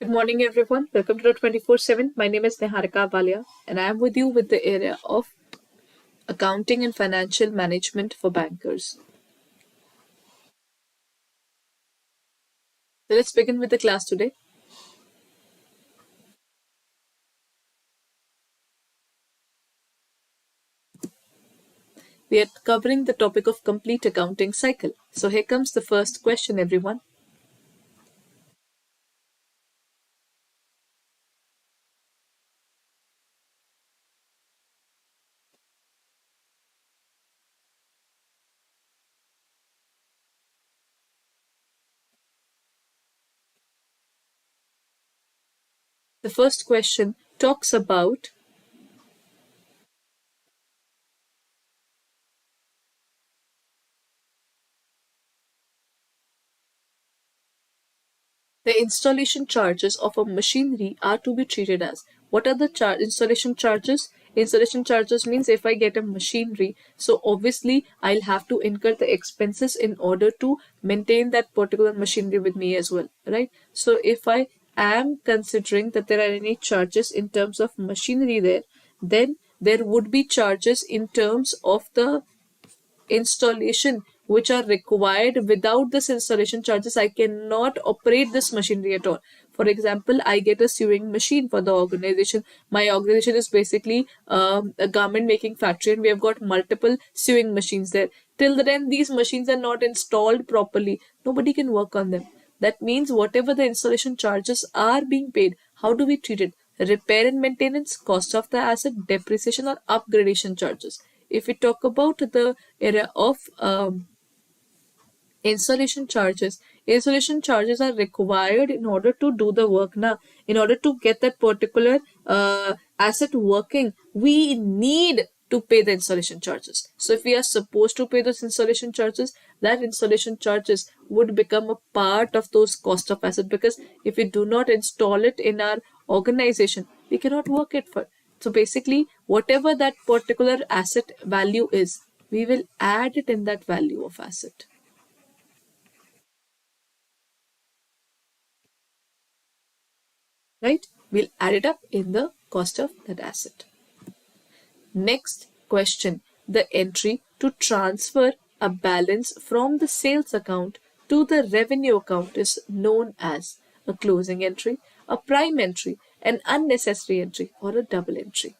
Good morning, everyone. Welcome to the 24/7. My name is Neharika Valia, and I am with you with the area of accounting and financial management for bankers. So let's begin with the class today. We are covering the topic of complete accounting cycle. So here comes the first question, everyone. The first question talks about the installation charges of a machinery are to be treated as. What are the installation charges? Installation charges means if I get a machinery, so obviously I'll have to incur the expenses in order to maintain that particular machinery with me as well, right? So if I am considering that there are any charges in terms of machinery there, then there would be charges in terms of the installation which are required. Without this installation charges, I cannot operate this machinery at all. For example, I get a sewing machine for the organization. My organization is basically a garment making factory, and we have got multiple sewing machines there. Till the time these machines are not installed properly, nobody can work on them. That means whatever the installation charges are being paid, how do we treat it? Repair and maintenance, cost of the asset, depreciation, or upgradation charges. If we talk about the area of installation charges are required in order to do the work. Now, in order to get that particular asset working, we need to pay the installation charges. So if we are supposed to pay those installation charges, that installation charges would become a part of those cost of asset, because if we do not install it in our organization, we cannot work it for. So basically, whatever that particular asset value is, we will add it in that value of asset. Right? We'll add it up in the cost of that asset. Next question. The entry to transfer a balance from the sales account to the revenue account is known as a closing entry, a prime entry, an unnecessary entry, or a double entry.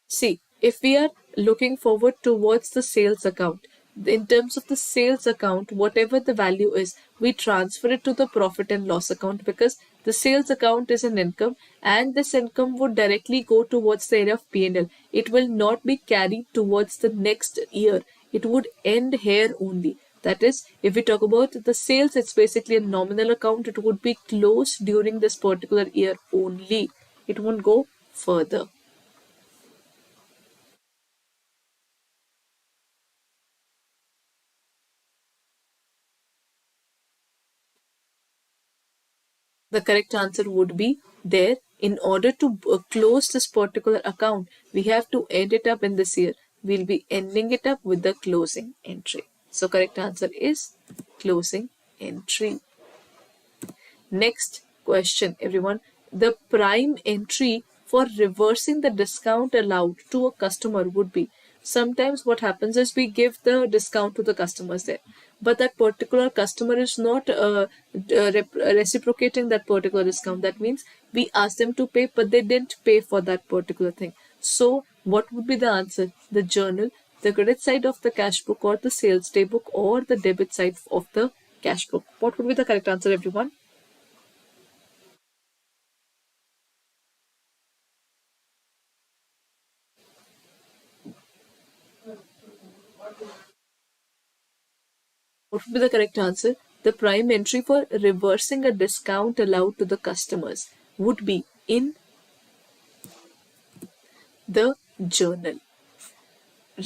See, if we are looking forward towards the sales account, in terms of the sales account, whatever the value is, we transfer it to the profit and loss account, because the sales account is an income, and this income would directly go towards the area of P&L. It will not be carried towards the next year. It would end here only. That is, if we talk about the sales, it's basically a nominal account. It would be closed during this particular year only. It won't go further. The correct answer would be there. In order to close this particular account, we have to end it up in this year. We'll be ending it up with the closing entry. So correct answer is closing entry. Next question, everyone. The prime entry for reversing the discount allowed to a customer would be, sometimes what happens is we give the discount to the customers there, but that particular customer is not reciprocating that particular discount. That means we ask them to pay, but they didn't pay for that particular thing. So what would be the answer? The journal, the credit side of the cash book, or the sales day book, or the debit side of the cash book. What would be the correct answer, everyone? What would be the correct answer? The prime entry for reversing a discount allowed to the customers would be in the journal.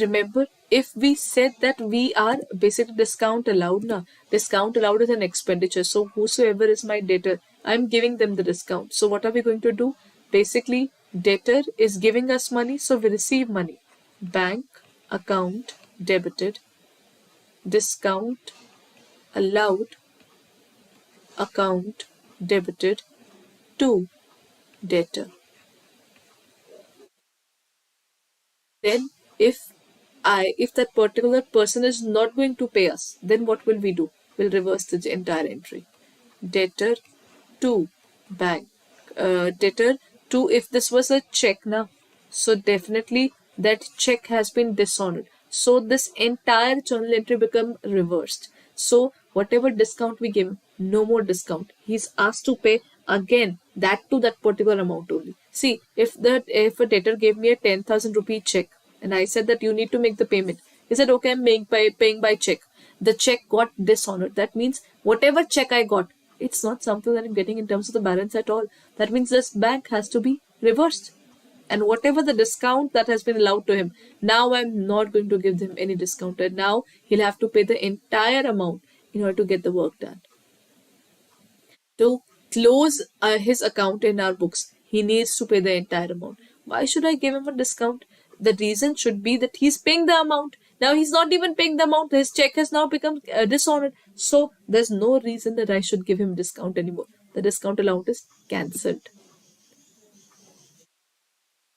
Remember, if we said that we are basically discount allowed, now discount allowed is an expenditure. So whosoever is my debtor, I'm giving them the discount. So what are we going to do? Basically, debtor is giving us money, so we receive money. Bank account debited, discount allowed account debited to debtor. Then if that particular person is not going to pay us, then what will we do? We'll reverse the entire entry. Debtor to bank. Debtor to, if this was a check now, so definitely that check has been dishonored. So this entire journal entry become reversed. So whatever discount we give him, no more discount. He's asked to pay again that to that particular amount only. See, if a debtor gave me a 10,000 rupee check and I said that you need to make the payment, he said okay, I'm paying by check. The check got dishonored. That means whatever check I got, it's not something that I'm getting in terms of the balance at all. That means this bank has to be reversed. And whatever the discount that has been allowed to him, now I'm not going to give him any discount. And now he'll have to pay the entire amount in order to get the work done. To close his account in our books, he needs to pay the entire amount. Why should I give him a discount? The reason should be that he's paying the amount. Now he's not even paying the amount. His check has now become dishonored. So there's no reason that I should give him discount anymore. The discount allowance is cancelled.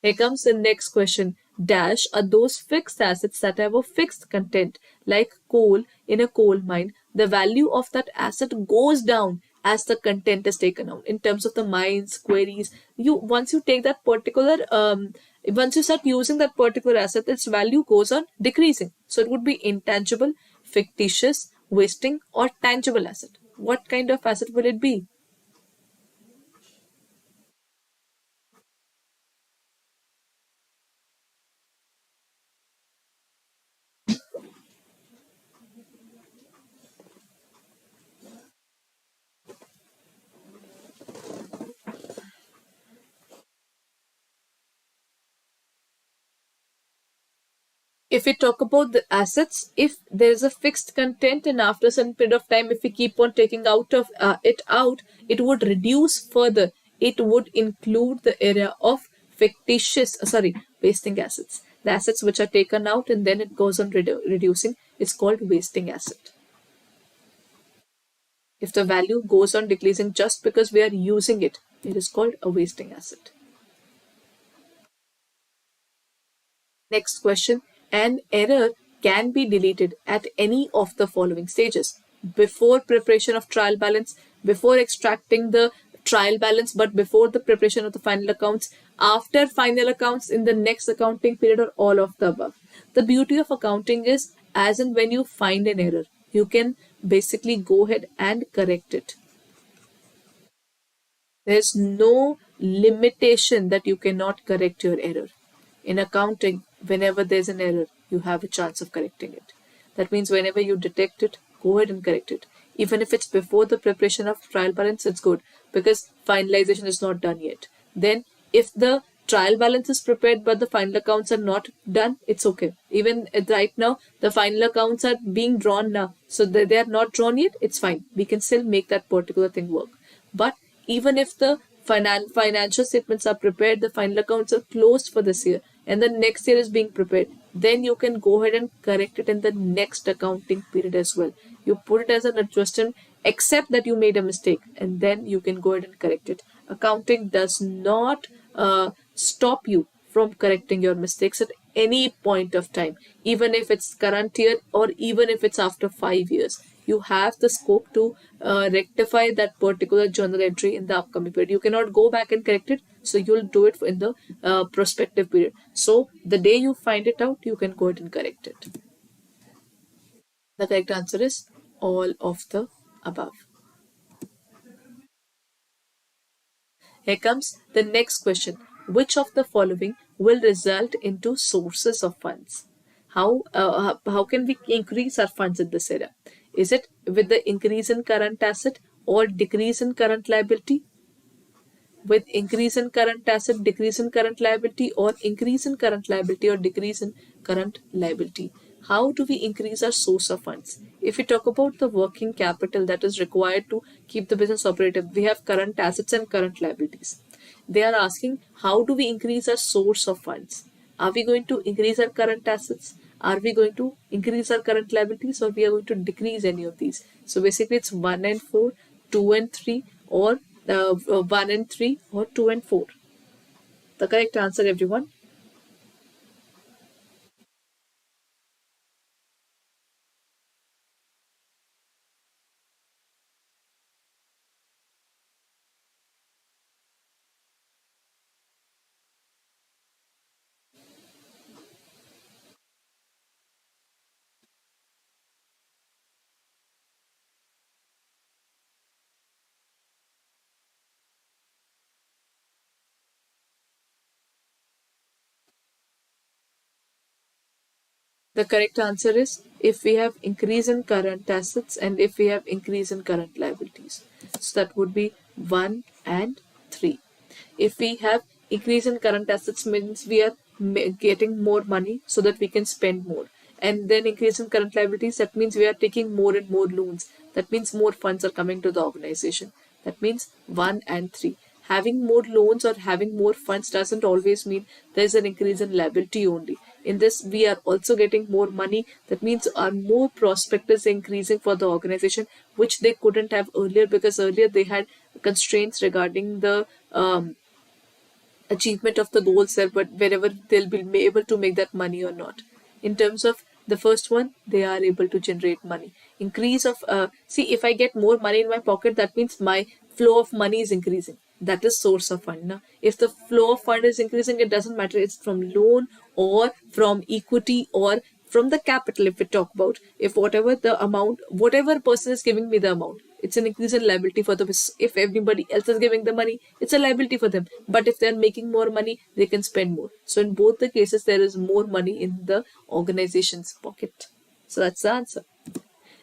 Here comes the next question. Dash are those fixed assets that have a fixed content, like coal in a coal mine. The value of that asset goes down as the content is taken out. In terms of the mines, quarries, once you take that particular once you start using that particular asset, its value goes on decreasing. So it would be intangible, fictitious, wasting, or tangible asset. What kind of asset will it be? If we talk about the assets, if there is a fixed content and after a certain period of time, if we keep on taking it would reduce further. It would include the area of wasting assets. The assets which are taken out and then it goes on reducing, it's called wasting asset. If the value goes on decreasing just because we are using it, it is called a wasting asset. Next question. An error can be deleted at any of the following stages: before preparation of trial balance, before extracting the trial balance but before the preparation of the final accounts, after final accounts, in the next accounting period, or all of the above. The beauty of accounting is, as and when you find an error, you can basically go ahead and correct it. There's no limitation that you cannot correct your error. In accounting, whenever there's an error, you have a chance of correcting it. That means whenever you detect it, go ahead and correct it. Even if it's before the preparation of trial balance, it's good because finalization is not done yet. Then if the trial balance is prepared but the final accounts are not done, it's okay. Even right now, the final accounts are being drawn now. So they are not drawn yet, it's fine. We can still make that particular thing work. But even if the financial statements are prepared, the final accounts are closed for this year, and the next year is being prepared, then you can go ahead and correct it in the next accounting period as well. You put it as an adjustment, accept that you made a mistake, and then you can go ahead and correct it. Accounting does not stop you from correcting your mistakes at any point of time, even if it's current year or even if it's after 5 years. You have the scope to rectify that particular journal entry in the upcoming period. You cannot go back and correct it, so you'll do it in the prospective period. So the day you find it out, you can go ahead and correct it. The correct answer is all of the above. Here comes the next question. Which of the following will result into sources of funds? How can we increase our funds in this area? Is it with the increase in current asset or decrease in current liability? With increase in current asset, decrease in current liability, or increase in current liability or decrease in current liability? How do we increase our source of funds? If we talk about the working capital that is required to keep the business operative, we have current assets and current liabilities. They are asking, how do we increase our source of funds? Are we going to increase our current assets? Are we going to increase our current liabilities, or we are going to decrease any of these? So basically it's 1 and 4, 2 and 3, or 1 and 3 or 2 and 4? The correct answer, everyone. The correct answer is if we have increase in current assets and if we have increase in current liabilities. So that would be 1 and 3. If we have increase in current assets means we are getting more money so that we can spend more. And then increase in current liabilities, that means we are taking more and more loans. That means more funds are coming to the organization. That means 1 and 3. Having more loans or having more funds doesn't always mean there's an increase in liability only. In this, we are also getting more money. That means our more prospect is increasing for the organization, which they couldn't have earlier because earlier they had constraints regarding the achievement of the goals there, but wherever they'll be able to make that money or not. In terms of the first one, they are able to generate money. Increase of see, if I get more money in my pocket, that means my flow of money is increasing. That is source of fund. Na? If the flow of fund is increasing, it doesn't matter. It's from loan or from equity or from the capital. If we talk about, if whatever the amount, whatever person is giving me the amount, it's an increase in liability for the, if everybody else is giving the money, it's a liability for them. But if they're making more money, they can spend more. So in both the cases, there is more money in the organization's pocket. So that's the answer.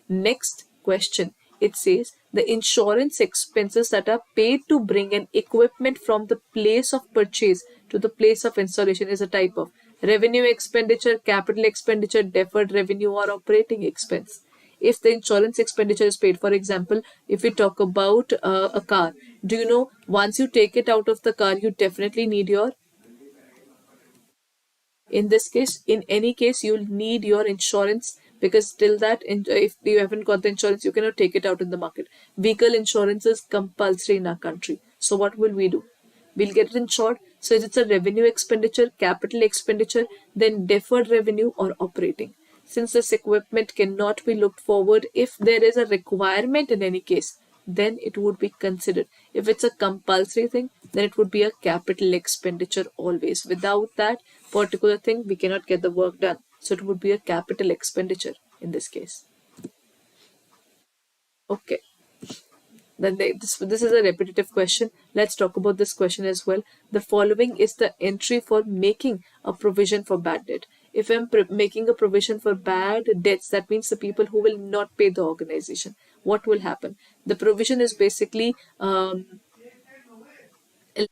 Next question. It says the insurance expenses that are paid to bring an equipment from the place of purchase to the place of installation is a type of revenue expenditure, capital expenditure, deferred revenue, or operating expense. If the insurance expenditure is paid, for example, if we talk about a car, do you know once you take it out of the car, you definitely need your, in this case, in any case, you'll need your insurance because till that, if you haven't got the insurance, you cannot take it out in the market. Vehicle insurance is compulsory in our country. So what will we do? We'll get it insured. So it's a revenue expenditure, capital expenditure, then deferred revenue or operating. Since this equipment cannot be looked forward, if there is a requirement in any case, then it would be considered. If it's a compulsory thing, then it would be a capital expenditure always. Without that particular thing, we cannot get the work done. So it would be a capital expenditure in this case. Okay. Then this is a repetitive question. Let's talk about this question as well. The following is the entry for making a provision for bad debt. If I'm making a provision for bad debts, that means the people who will not pay the organization. What will happen? The provision is basically a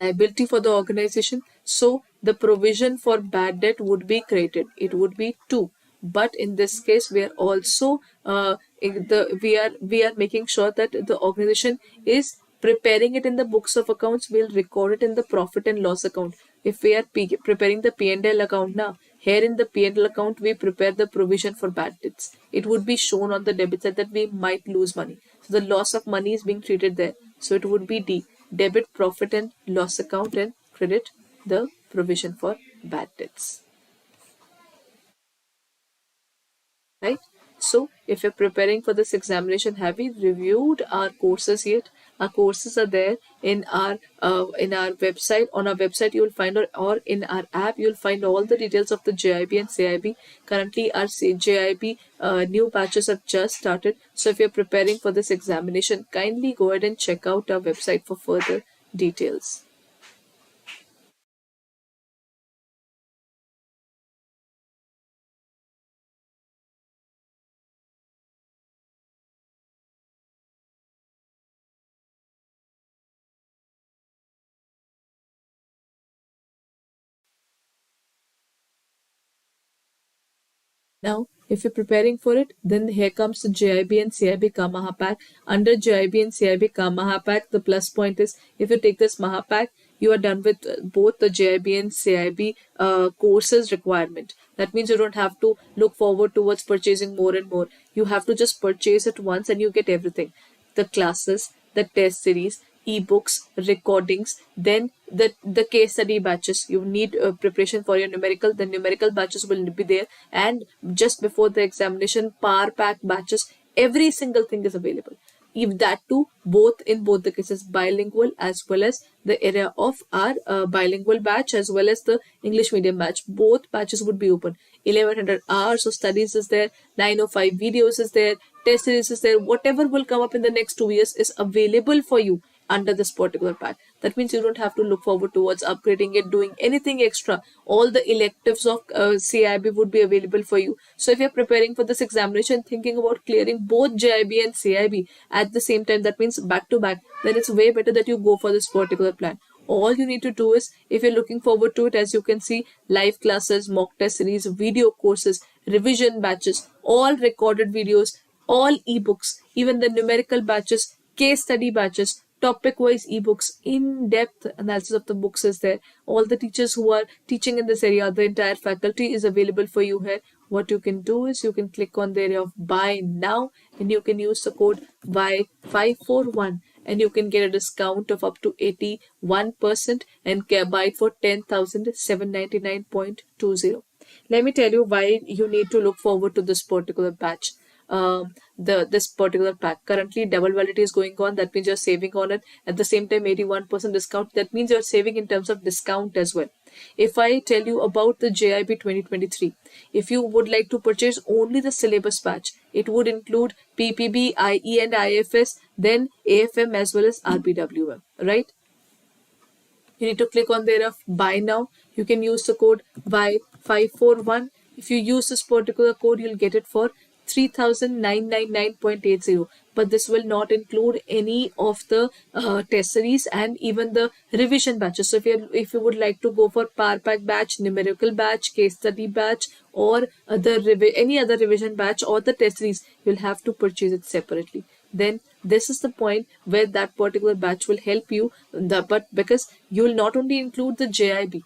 liability for the organization. So the provision for bad debt would be created. It would be 2. But in this case, we are also we are making sure that the organization is preparing it in the books of accounts. We'll record it in the profit and loss account. If we are preparing the P&L account now, here in the P&L account, we prepare the provision for bad debts. It would be shown on the debit side that we might lose money. So the loss of money is being treated there. So it would be D, debit profit and loss account, and credit the provision for bad debts. Right? So if you're preparing for this examination, have we reviewed our courses yet? Our courses are there in our website. On our website, you will find, or in our app, you will find all the details of the JAIIB and CAIIB. Currently, our JAIIB new batches have just started. So if you're preparing for this examination, kindly go ahead and check out our website for further details. Now, if you're preparing for it, then here comes the JIB and CIB Ka Mahapack. Under JIB and CIB Ka Mahapack, the plus point is if you take this Mahapack, you are done with both the JIB and CIB courses requirement. That means you don't have to look forward towards purchasing more and more. You have to just purchase it once and you get everything. The classes, the test series, ebooks, recordings, then the case study batches. You need preparation for your numerical. The numerical batches will be there, and just before the examination, power pack batches. Every single thing is available. If that too, both in both the cases, bilingual as well as the area of our bilingual batch as well as the English medium batch, both batches would be open. 1100 hours of studies is there, 905 videos is there, test series is there. Whatever will come up in the next 2 years is available for you under this particular pack. That means you don't have to look forward towards upgrading it, doing anything extra. All the electives of CAIIB would be available for you. So if you're preparing for this examination, thinking about clearing both JAIIB and CAIIB at the same time, that means back to back, then it's way better that you go for this particular plan. All you need to do is, if you're looking forward to it, as you can see, live classes, mock test series, video courses, revision batches, all recorded videos, all ebooks, even the numerical batches, case study batches, topic-wise ebooks, in-depth analysis of the books is there. All the teachers who are teaching in this area, the entire faculty is available for you here. What you can do is you can click on the area of buy now and you can use the code Y541 and you can get a discount of up to 81% and buy it for 10,799.20. Let me tell you why you need to look forward to this particular batch. This particular pack. Currently double validity is going on. That means you're saving on it. At the same time, 81% discount. That means you're saving in terms of discount as well. If I tell you about the JAIIB 2023, if you would like to purchase only the syllabus batch, it would include PPB, IE and IFS, then AFM as well as RBWM, right? You need to click on the area of buy now. You can use the code Y541. If you use this particular code, you'll get it for 3,999.80, but this will not include any of the test series and even the revision batches. So if you would like to go for power pack batch, numerical batch, case study batch, or any other revision batch or the test series, you'll have to purchase it separately. Then this is the point where that particular batch will help you, but because you will not only include the JAIIB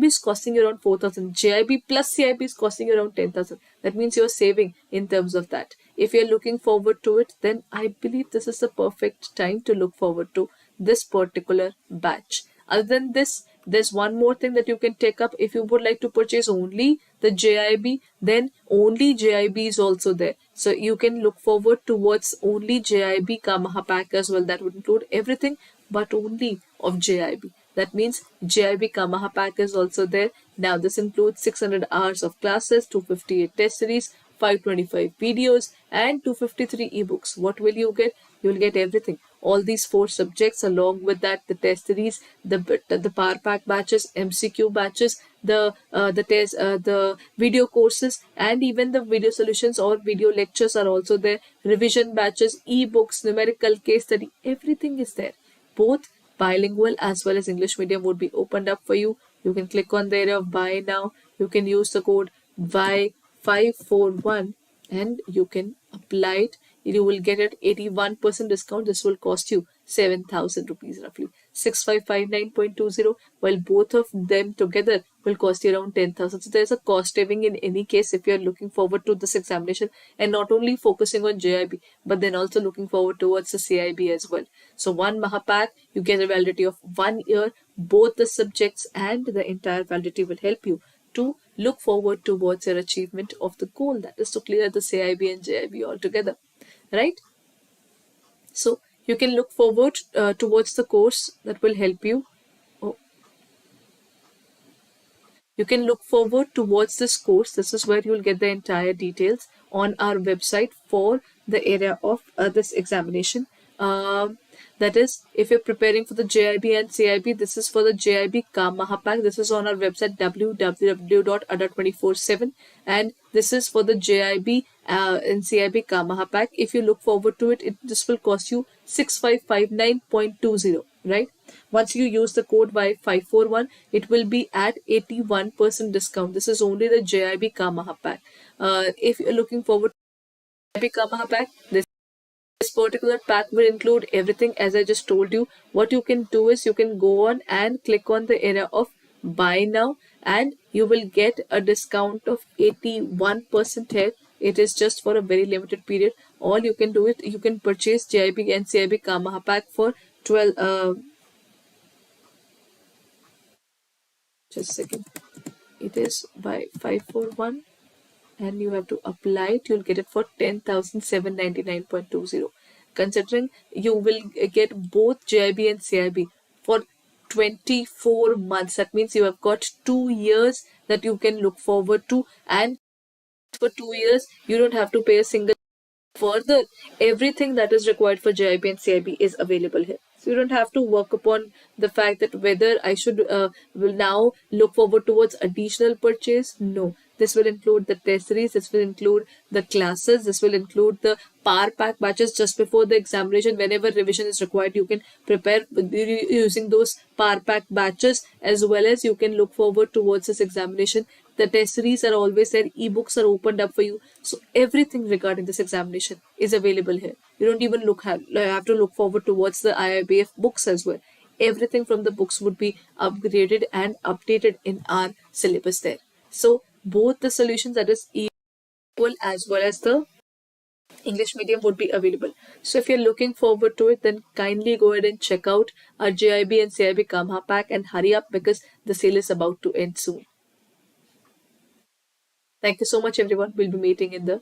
is costing around 4,000, JAIIB plus CAIIB is costing around 10,000. That means you're saving in terms of that. If you're looking forward to it, then I believe this is the perfect time to look forward to this particular batch. Other than this, there's one more thing that you can take up. If you would like to purchase only the JAIIB, then only JAIIB is also there. So you can look forward towards only JAIIB Kamaha pack as well. That would include everything but only of JAIIB. That means JAIIB Kamaha pack is also there. Now this includes 600 hours of classes, 258 test series, 525 videos and 253 ebooks. What will you get? You will get everything. All these 4 subjects, along with that the test series, the power pack batches, MCQ batches, the video courses, and even the video solutions or video lectures are also there. Revision batches, ebooks, numerical, case study, everything is there. Both bilingual as well as English medium would be opened up for you. You can click on the area of buy now. You can use the code Y541 and you can apply it. You will get it 81% discount. This will cost you 7,000 rupees roughly, 6559.20, while both of them together will cost you around 10,000. So there's a cost saving in any case if you're looking forward to this examination and not only focusing on JAIIB but then also looking forward towards the CAIIB as well. So one Mahapack, you get a validity of 1 year. Both the subjects and the entire validity will help you to look forward towards your achievement of the goal, that is to clear the CAIIB and JAIIB altogether, right? So you can look forward towards the course that will help you. You can look forward towards this course. This is where you will get the entire details on our website for the area of this examination. That is, if you're preparing for the JAIIB and CAIIB, this is for the JAIIB Mahapack. This is on our website www.adda247, and this is for the JAIIB and CAIIB Mahapack. If you look forward to it, this will cost you 6559.20, right? Once you use the code Y541, it will be at 81% discount. This is only the JAIIB Mahapack. If you're looking forward to JAIIB Mahapack, this particular pack will include everything as I just told you. What you can do is you can go on and click on the area of buy now and you will get a discount of 81% here. It is just for a very limited period. All you can do is you can purchase JAIIB and CAIIB Mahapack for 12, just a second. It is by 541 and you have to apply it. You'll get it for 10,799.20. Considering you will get both JIB and CIB for 24 months. That means you have got 2 years that you can look forward to, and for 2 years you don't have to pay a single. Further, everything that is required for JIB and CIB is available here. So you don't have to work upon the fact that whether I should will now look forward towards additional purchase. No, this will include the test series, this will include the classes, this will include the power pack batches just before the examination. Whenever revision is required, you can prepare using those power pack batches, as well as you can look forward towards this examination. The test series are always there, ebooks are opened up for you. So everything regarding this examination is available here. You don't even have to look forward towards the IIBF books as well. Everything from the books would be upgraded and updated in our syllabus there. So both the solutions, that is equal as well as the English medium, would be available. So if you're looking forward to it, then kindly go ahead and check out our JIB and CIB Kamha pack and hurry up because the sale is about to end soon. Thank you so much, everyone. We'll be meeting in the